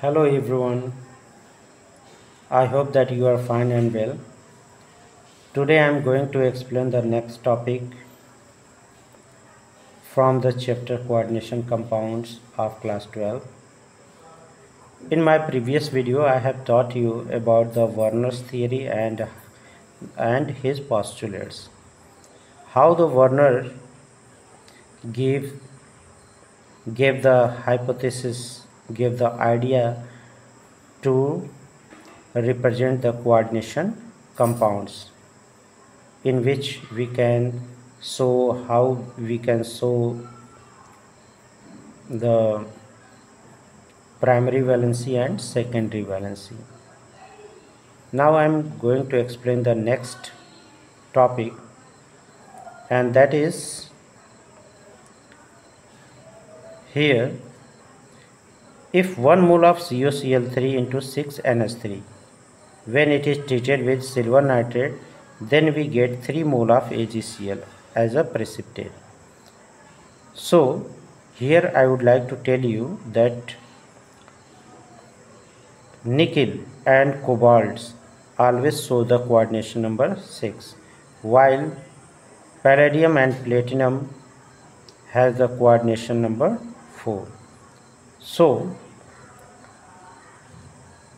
Hello everyone, I hope that you are fine and well. Today I am going to explain the next topic from the chapter Coordination Compounds of class 12. In my previous video I have taught you about the Werner's theory and his postulates. How the Werner gave the hypothesis, gave the idea to represent the coordination compounds, in which we can show how we can show the primary valency and secondary valency. Now I am going to explain the next topic, and that is here, if 1 mole of CuCl3 into 6NH3 when it is treated with silver nitrate, then we get 3 mole of AgCl as a precipitate. So here I would like to tell you that nickel and cobalt always show the coordination number 6, while palladium and platinum has the coordination number 4. So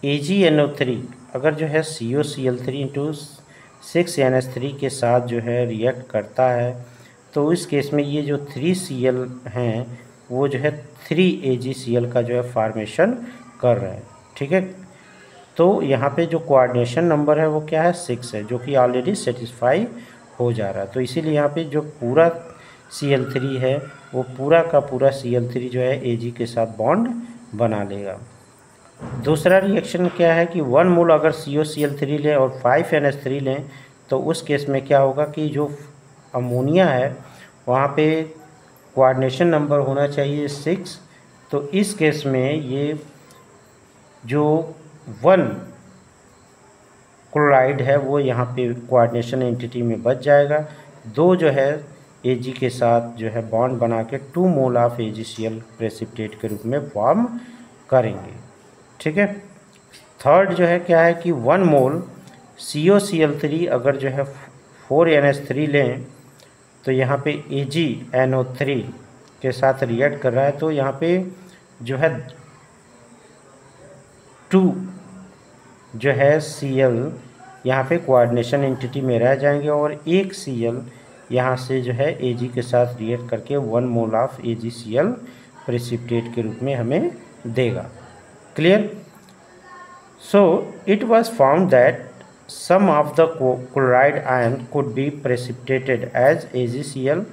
AgNO3 अगर जो है CuCl3 into 6NH3 के साथ जो है react करता है, तो इस केस में ये जो 3Cl हैं वो जो है 3AgCl का जो है फॉर्मेशन कर रहे हैं। ठीक है, तो यहाँ पे जो कोऑर्डिनेशन नंबर है वो क्या है, 6 है, जो कि ऑलरेडी सेटिस्फाई हो जा रहा है। तो इसीलिए यहाँ पे जो पूरा Cl3 है वो पूरा का पूरा Cl3 जो है Ag के साथ बॉन्ड बना लेगा। दूसरा रिएक्शन क्या है कि 1 मोल अगर CuCl3 लें और 5NH3 लें, तो उस केस में क्या होगा कि जो अमोनिया है वहाँ पे कोऑर्डिनेशन नंबर होना चाहिए 6। तो इस केस में ये जो 1 क्लोराइड है वो यहाँ पे कोऑर्डिनेशन एंटिटी में बच जाएगा। 2 जो है Ag के साथ जो है बॉन्ड बना के 2 मोल ऑफ AgCl प्रेसिपिटेट के रूप में फॉर्म करेंगे। ठीक है, थर्ड जो है क्या है कि 1 मोल CuCl3 अगर जो है 4NH3 लें, तो यहाँ पे AgNO3 के साथ रिएक्ट कर रहा है, तो यहाँ पे जो है 2 जो है Cl यहाँ पे कोऑर्डिनेशन एंटिटी में रह जाएंगे और एक Cl यहाँ से जो है Ag के साथ रिएक्ट करके 1 मोल ऑफ AgCl प्रेसिपिटेट के रूप में हमें देगा। Clear? So it was found that some of the chloride ion could be precipitated as AgCl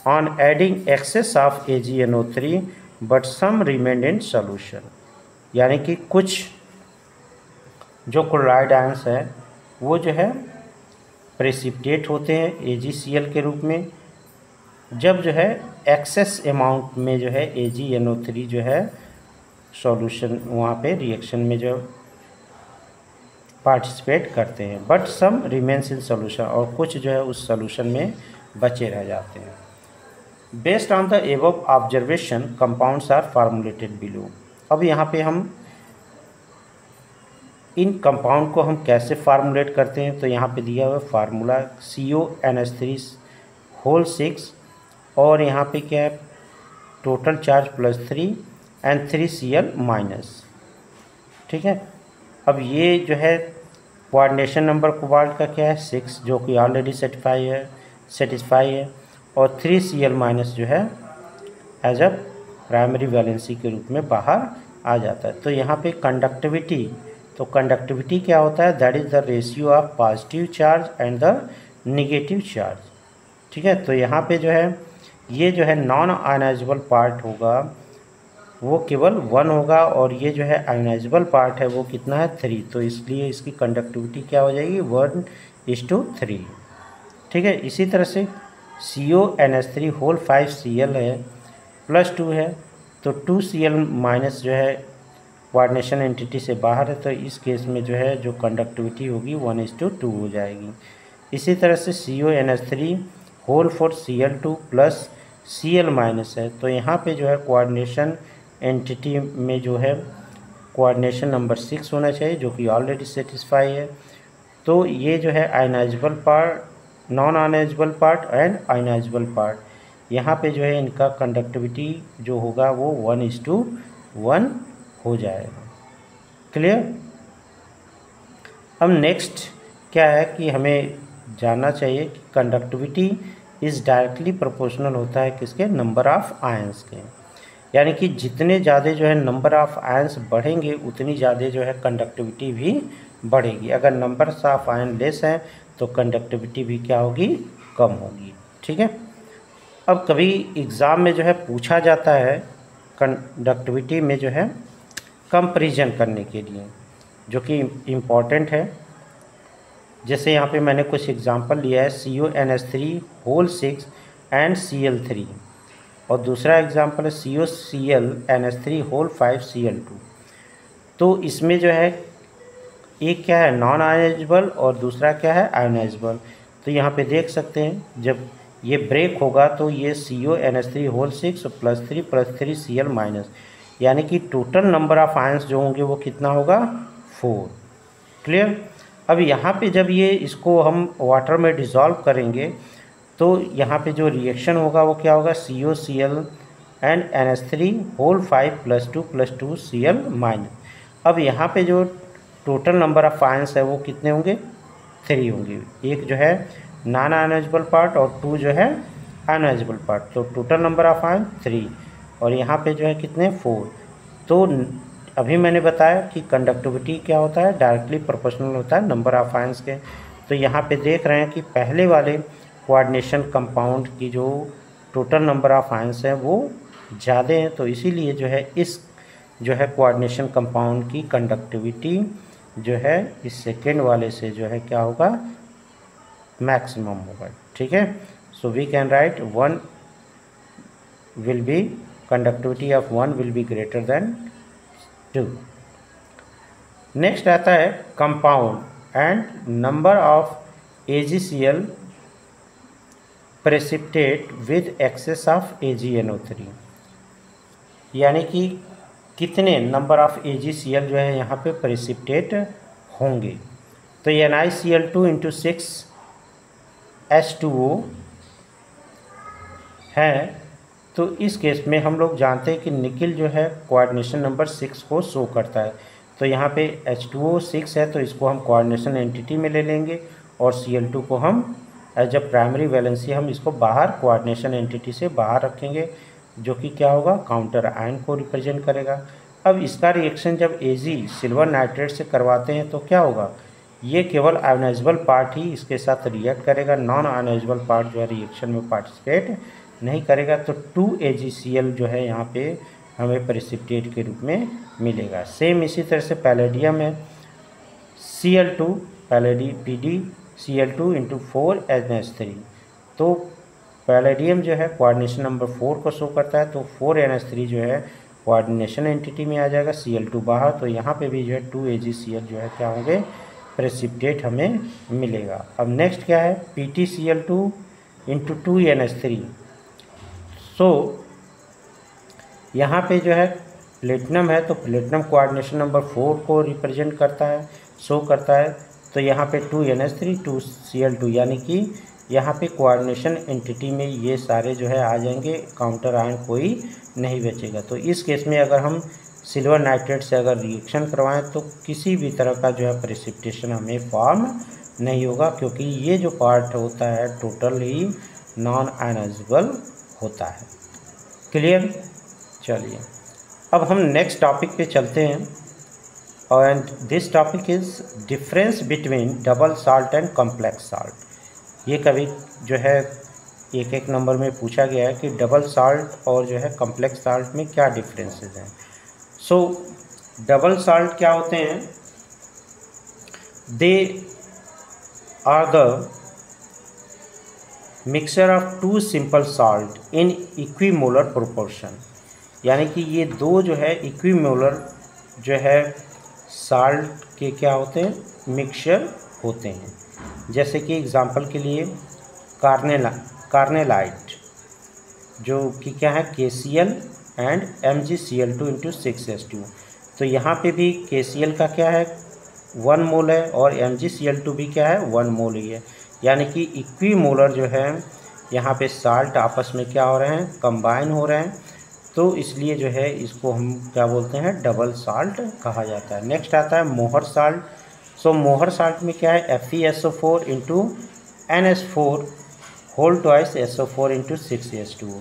on adding excess of AgNO3, but some remained in solution। यानी कि कुछ जो क्लोराइड आयंस हैं वो जो है प्रेसिपिटेट होते हैं AgCl के रूप में, जब जो है एक्सेस अमाउंट में जो है AgNO3 जो है सॉल्यूशन वहाँ पे रिएक्शन में जो पार्टिसिपेट करते हैं, but some remains in solution, और कुछ जो है उस सॉल्यूशन में बचे रह जाते हैं। Based on the above observation compounds are formulated below. अब यहाँ पे हम इन कंपाउंड को हम कैसे फार्मूलेट करते हैं, तो यहाँ पे दिया हुआ फार्मूला CuNH3 होल 6 और यहाँ पे क्या है total charge +3 and 3Cl minus. ठीक है, अब ये जो है कोऑर्डिनेशन नंबर कोबाल्ट का क्या है 6, जो कि ऑलरेडी सेटिस्फाई है, और 3Cl माइनस जो है एज अ प्राइमरी वैलेंसी के रूप में बाहर आ जाता है। तो यहाँ पे कंडक्टिविटी, तो कंडक्टिविटी क्या होता है, that is the ratio of positive charge and the negative charge. ठीक है, तो यहाँ पे जो है ये जो है नॉन आयनाइजेबल पार्ट होगा वो केवल 1 होगा, और ये जो है आयनाइजेबल पार्ट है वो कितना है 3, तो इसलिए इसकी कंडक्टिविटी क्या हो जाएगी 1:3। ठीक है, इसी तरह से CuNH3 होल 5Cl है +2 है, तो 2Cl माइनस जो है कोऑर्डिनेशन एंटिटी से बाहर है, तो इस केस में जो है जो कंडक्टिविटी होगी 1:2 हो जाएगी। इसी तरह से CuNH3 whole 4Cl2 plus Cl minus है, तो यहाँ पे जो है कोऑर्डिनेशन एंटिटी में जो है कोऑर्डिनेशन नंबर 6 होना चाहिए, जो कि ऑलरेडी सेटिस्फाई है। तो ये जो है ionisable part, non ionisable part and ionisable part, यहाँ पे जो है इनका कंडक्टिविटी जो होगा वो 1:1 हो जाएगा। क्लियर। अब नेक्स्ट क्या है कि हमें जानना चाहिए कि कंडक्टिविटी इज़ डायरेक्टली प्रोपोर्शनल होता है किसके, नंबर ऑफ आयंस के। यानी कि जितने ज़्यादा जो है नंबर ऑफ आयंस बढ़ेंगे उतनी ज़्यादा जो है कंडक्टिविटी भी बढ़ेगी। अगर नंबर ऑफ आयन लेस है तो कंडक्टिविटी भी क्या होगी, कम होगी। ठीक है। अब कभी एग्ज़ाम में जो है पूछा जाता है कंडक्टिविटी में जो है कंपैरिजन करने के लिए, जो कि इम्पॉर्टेंट है। जैसे यहाँ पे मैंने कुछ एग्जांपल लिया है, CONH3 होल 6 एंड Cl3, और दूसरा एग्जांपल है COClNH3 होल 5 Cl2। तो इसमें जो है एक क्या है नॉन आयनाइजेबल और दूसरा क्या है आयनाइजेबल। तो यहाँ पे देख सकते हैं जब ये ब्रेक होगा तो ये CONH3 होल 6 +3 Cl माइनस, यानी कि टोटल नंबर ऑफ आयंस जो होंगे वो कितना होगा, 4। क्लियर। अब यहाँ पे जब ये इसको हम वाटर में डिज़ोल्व करेंगे तो यहाँ पे जो रिएक्शन होगा वो क्या होगा, COCl and NH3 whole 5 +2 Cl minus. अब यहाँ पे जो टोटल नंबर ऑफ आयंस है वो कितने होंगे, 3 होंगे। एक जो है नॉन आयनाइजेबल पार्ट और 2 जो है आयनाइजेबल पार्ट। तो टोटल नंबर ऑफ आयन 3 और यहाँ पे जो है कितने, 4। तो अभी मैंने बताया कि कंडक्टिविटी क्या होता है, डायरेक्टली प्रोपोर्शनल होता है नंबर ऑफ आयंस के। तो यहाँ पे देख रहे हैं कि पहले वाले कोऑर्डिनेशन कंपाउंड की जो टोटल नंबर ऑफ आयंस है वो ज़्यादा हैं, तो इसीलिए जो है इस जो है कोऑर्डिनेशन कंपाउंड की कंडक्टिविटी जो है इस सेकेंड वाले से जो है क्या होगा, मैक्सिमम होगा। ठीक है। So we can write 1 will be, conductivity of 1 will be greater than 2। Next आता है compound and number of AgCl precipitate with excess of AgNO3, यानी कि कितने नंबर ऑफ AgCl जो है यहाँ पे प्रेसिपिटेट होंगे। तो NiCl2 × 6H2O है। तो इस केस में हम लोग जानते हैं कि निकिल जो है कोऑर्डिनेशन नंबर 6 को शो करता है। तो यहाँ पे H2O 6 है तो इसको हम कोऑर्डिनेशन एंटिटी में ले लेंगे और Cl2 को हम एज अ प्राइमरी वैलेंसी हम इसको बाहर कोऑर्डिनेशन एंटिटी से बाहर रखेंगे, जो कि क्या होगा, काउंटर आयन को रिप्रेजेंट करेगा। अब इसका रिएक्शन जब Ag सिल्वर नाइट्रेट से करवाते हैं तो क्या होगा, ये केवल आयनाइजेबल पार्ट ही इसके साथ रिएक्ट करेगा, नॉन आयनाइजेबल पार्ट जो है रिएक्शन में पार्टिसिपेट नहीं करेगा। तो 2AgCl जो है यहाँ पे हमें प्रेसिपिटेट के रूप में मिलेगा। सेम इसी तरह से पैलेडियम है, Cl2 PdCl2 × 4NH3। तो पैलेडियम जो है कोऑर्डिनेशन नंबर 4 को शो करता है, तो 4NH3 जो है कोऑर्डिनेशन एंटिटी में आ जाएगा, Cl2 बाहर। तो यहाँ पे भी जो है 2AgCl जो है क्या होंगे, प्रेसिपिटेट हमें मिलेगा। अब नेक्स्ट क्या है, PtCl2 × 2NH3। सो यहाँ पे जो है प्लेटिनम है तो प्लेटिनम कोऑर्डिनेशन नंबर 4 को रिप्रेजेंट करता है, शो करता है। तो यहाँ पे 2NH3 2Cl2, यानी कि यहाँ पे कोऑर्डिनेशन एंटिटी में ये सारे जो है आ जाएंगे, काउंटर आयन कोई नहीं बचेगा। तो इस केस में अगर हम सिल्वर नाइट्रेट से अगर रिएक्शन करवाएं तो किसी भी तरह का जो है प्रेसिपिटेशन हमें फॉर्म नहीं होगा, क्योंकि ये जो पार्ट होता है टोटल ही नॉन आयनाइजेबल होता है। क्लियर। चलिए अब हम नेक्स्ट टॉपिक पे चलते हैं, and this topic is difference between double salt and complex salt. ये कभी जो है एक नंबर में पूछा गया है कि डबल साल्ट और जो है कॉम्प्लेक्स साल्ट में क्या डिफरेंसेस हैं। सो डबल साल्ट क्या होते हैं, they are the mixture of 2 simple salt in equimolar proportion, यानी कि ये दो जो है इक्विमोलर जो है साल्ट के क्या होते हैं, मिक्सचर होते हैं। जैसे कि एग्जांपल के लिए कार्नेलाइट जो कि क्या है KCl एंड MgCl2 × 6H2। तो यहाँ पे भी KCl का क्या है 1 मोल है और MgCl2 भी क्या है 1 मोल ही है, यानी कि इक्विमोलर जो है यहाँ पे साल्ट आपस में क्या हो रहे हैं कंबाइन हो रहे हैं, तो इसलिए जो है इसको हम क्या बोलते हैं डबल साल्ट कहा जाता है। नेक्स्ट आता है मोहर साल्ट। सो मोहर साल्ट में क्या है FeSO4 into NH4 whole twice SO4 into 6H2O।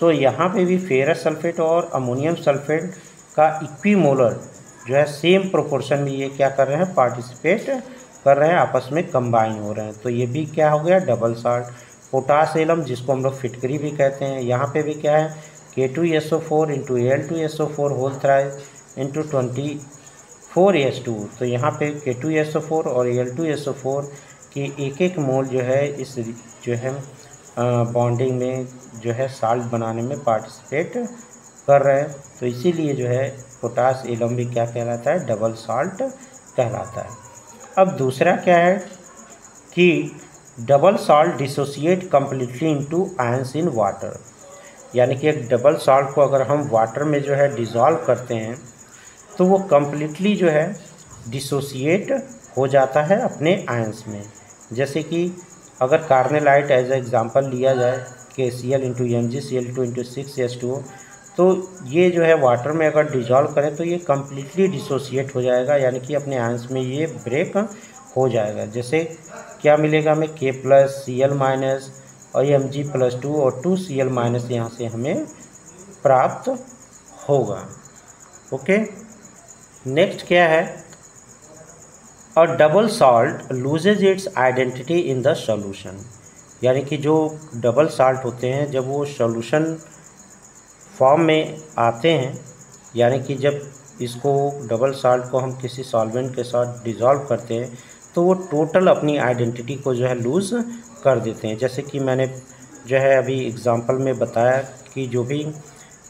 So यहाँ पे भी फेरस सल्फेट और अमोनियम सल्फेट का इक्विमोलर जो है सेम प्रोपोर्शन में ये क्या कर रहे हैं पार्टिसिपेट कर रहे हैं, आपस में कंबाइन हो रहे हैं, तो ये भी क्या हो गया डबल साल्ट। पोटास एलम जिसको हम लोग फिटकरी भी कहते हैं, यहाँ पे भी क्या है K2SO4 into Al2SO4 whole thrice into 24H2। तो यहाँ पे K2SO4 और Al2SO4 की एक मोल जो है इस जो है बॉन्डिंग में जो है साल्ट बनाने में पार्टिसिपेट कर रहे हैं, तो इसीलिए जो है पोटास एलम भी क्या कहलाता है डबल साल्ट कहलाता है। अब दूसरा क्या है कि double salt dissociate completely into ions in water, यानी कि एक डबल साल्ट को अगर हम वाटर में जो है डिज़ोल्व करते हैं तो वो कम्प्लीटली जो है डिसोसिएट हो जाता है अपने आयंस में। जैसे कि अगर कार्नेलाइट एज एग्जांपल लिया जाए KCl into MgCl2 into 6H2O, तो ये जो है वाटर में अगर डिज़ोल्व करें तो ये कम्प्लीटली डिसोसिएट हो जाएगा, यानी कि अपने आयंस में ये ब्रेक हो जाएगा। जैसे क्या मिलेगा हमें K+Cl- और Mg+2 और 2Cl- यहाँ से हमें प्राप्त होगा। ओके, नेक्स्ट क्या है अ double salt loses it's identity in the solution, यानी कि जो डबल साल्ट होते हैं जब वो सॉल्यूशन फॉर्म में आते हैं, यानी कि जब इसको डबल साल्ट को हम किसी सॉल्वेंट के साथ डिज़ोल्व करते हैं तो वो टोटल अपनी आइडेंटिटी को जो है लूज़ कर देते हैं। जैसे कि मैंने जो है अभी एग्जांपल में बताया कि जो भी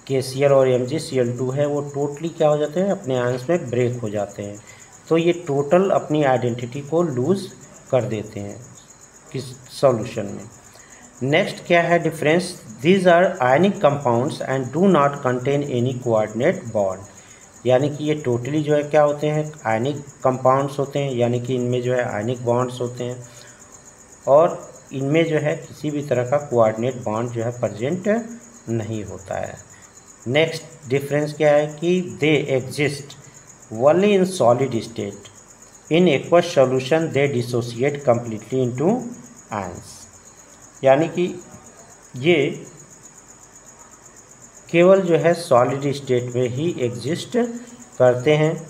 KCl और MgCl2 है वो टोटली क्या हो जाते हैं अपने आयंस में ब्रेक हो जाते हैं, तो ये टोटल अपनी आइडेंटिटी को लूज़ कर देते हैं किस सॉल्यूशन में। नेक्स्ट क्या है difference, these are ionic compounds and do not contain any coordinate bond, यानी कि ये टोटली जो है क्या होते हैं आयनिक कंपाउंड्स होते हैं, यानी कि इनमें जो है आयनिक बॉन्ड्स होते हैं और इनमें जो है किसी भी तरह का कोऑर्डिनेट बॉन्ड जो है प्रेजेंट नहीं होता है। नेक्स्ट डिफरेंस क्या है कि they exist only in solid state, in aqueous solution they dissociate completely into ions, यानी कि ये केवल जो है सॉलिड स्टेट में ही एग्जिस्ट करते हैं,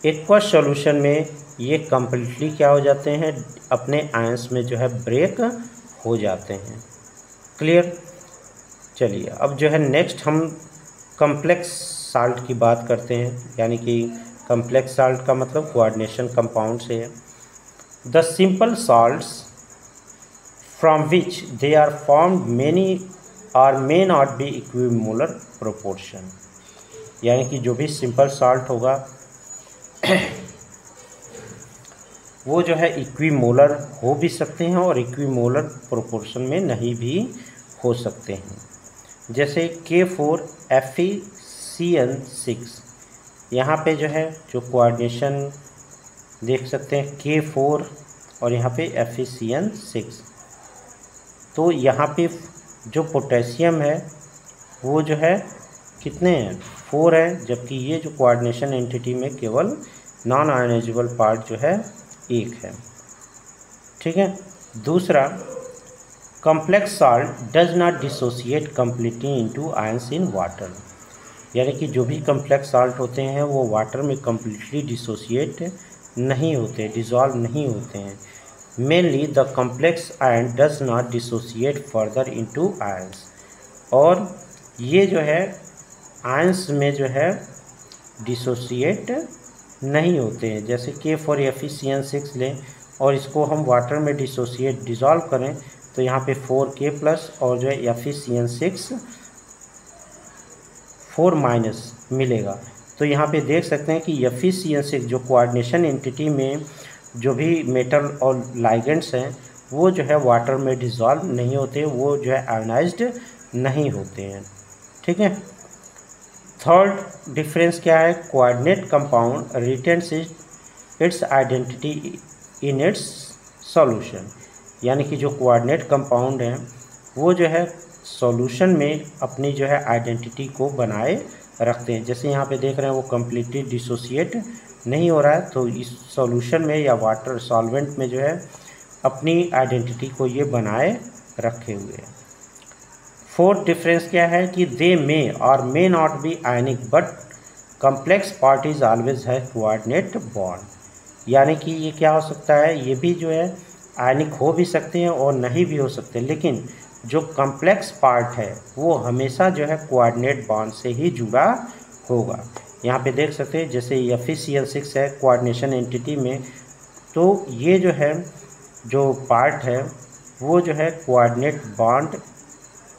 एक्वस सॉल्यूशन में ये कम्प्लीटली क्या हो जाते हैं अपने आयंस में जो है ब्रेक हो जाते हैं। क्लियर। चलिए अब जो है नेक्स्ट हम कम्प्लेक्स साल्ट की बात करते हैं, यानी कि कम्प्लेक्स साल्ट का मतलब कोऑर्डिनेशन कंपाउंड से है। The simple salts from which they are formed many or may not be equimolar proportion, यानी कि जो भी सिंपल साल्ट होगा वो जो है इक्विमोलर हो भी सकते हैं और इक्विमोलर प्रोपोर्शन में नहीं भी हो सकते हैं। जैसे K4FeCN6, यहाँ पे जो है जो कोऑर्डिनेशन देख सकते हैं K4 और यहाँ पे FeCN6, तो यहाँ पे जो पोटेशियम है वो जो है कितने हैं 4 है, जबकि ये जो कोऑर्डिनेशन एंटिटी में केवल नॉन आयनाइजेबल पार्ट जो है 1 है। ठीक है। दूसरा, complex salt does not dissociate completely into ions in water, यानी कि जो भी कम्प्लेक्स साल्ट होते हैं वो वाटर में कम्प्लीटली डिसोसिएट नहीं होते, डिज़ोल्व नहीं होते हैं। Mainly the complex ion does not dissociate further into ions, और ये जो है आयंस में जो है डिसोसिएट नहीं होते हैं। जैसे K4FeCN6 लें और इसको हम वाटर में डिज़ोल्व करें तो यहाँ पे 4K+ और जो है FeCN6 4- मिलेगा। तो यहाँ पे देख सकते हैं कि FeCN6 जो कोऑर्डिनेशन एंटिटी में जो भी मेटल और लाइगेंड्स हैं वो जो है वाटर में डिज़ोल्व नहीं होते, वो जो है आयनाइज्ड नहीं होते हैं। ठीक है। थर्ड डिफरेंस क्या है, coordinate compound retains it's identity in its solution, यानी कि जो कोऑर्डिनेट कंपाउंड है वो जो है सॉल्यूशन में अपनी जो है आइडेंटिटी को बनाए रखते हैं। जैसे यहाँ पे देख रहे हैं वो कम्प्लीटली डिसोसिएट नहीं हो रहा है, तो इस सॉल्यूशन में या वाटर सॉल्वेंट में जो है अपनी आइडेंटिटी को ये बनाए रखे हुए हैं। फोर्थ डिफरेंस क्या है कि दे मे और may not be ionic but complex parties always है कोऑर्डिनेट बॉन्ड, यानी कि ये क्या हो सकता है, ये भी जो है आयनिक हो भी सकते हैं और नहीं भी हो सकते, लेकिन जो कम्प्लेक्स पार्ट है वो हमेशा जो है कोऑर्डिनेट बॉन्ड से ही जुड़ा होगा। यहाँ पे देख सकते हैं जैसे FeCl6 है कोऑर्डिनेशन एंटिटी में, तो ये जो है जो पार्ट है वो जो है कोऑर्डिनेट बॉन्ड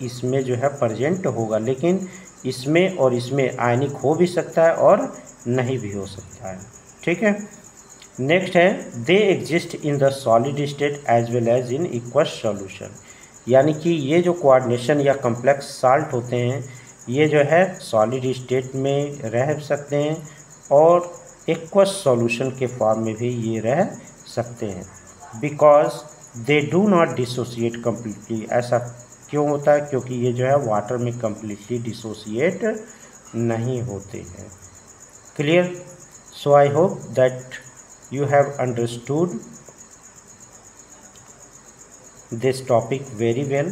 इसमें जो है प्रेजेंट होगा, लेकिन इसमें और इसमें आयनिक हो भी सकता है और नहीं भी हो सकता है। ठीक है, नेक्स्ट है they exist in the solid state as well as in aqueous solution, यानी कि ये जो कोऑर्डिनेशन या कम्प्लेक्स साल्ट होते हैं ये जो है सॉलिड स्टेट में रह सकते हैं और एक्वस सॉल्यूशन के फॉर्म में भी ये रह सकते हैं, because they do not dissociate completely. ऐसा क्यों होता है, क्योंकि ये जो है वाटर में कम्प्लीटली डिसोसिएट नहीं होते हैं। Clear? So I hope that you have understood this topic very well.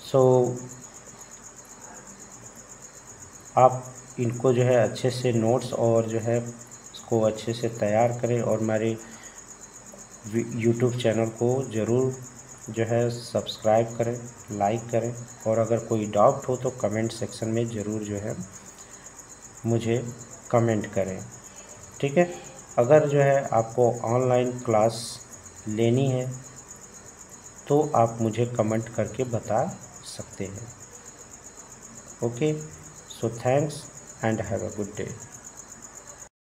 So आप इनको जो है अच्छे से नोट्स और जो है इसको अच्छे से तैयार करें और हमारे YouTube चैनल को ज़रूर जो है सब्सक्राइब करें, लाइक करें, और अगर कोई डाउट हो तो कमेंट सेक्शन में ज़रूर जो है मुझे कमेंट करें। ठीक है, अगर जो है आपको ऑनलाइन क्लास लेनी है तो आप मुझे कमेंट करके बता सकते हैं। Okay, so thanks and have a good day.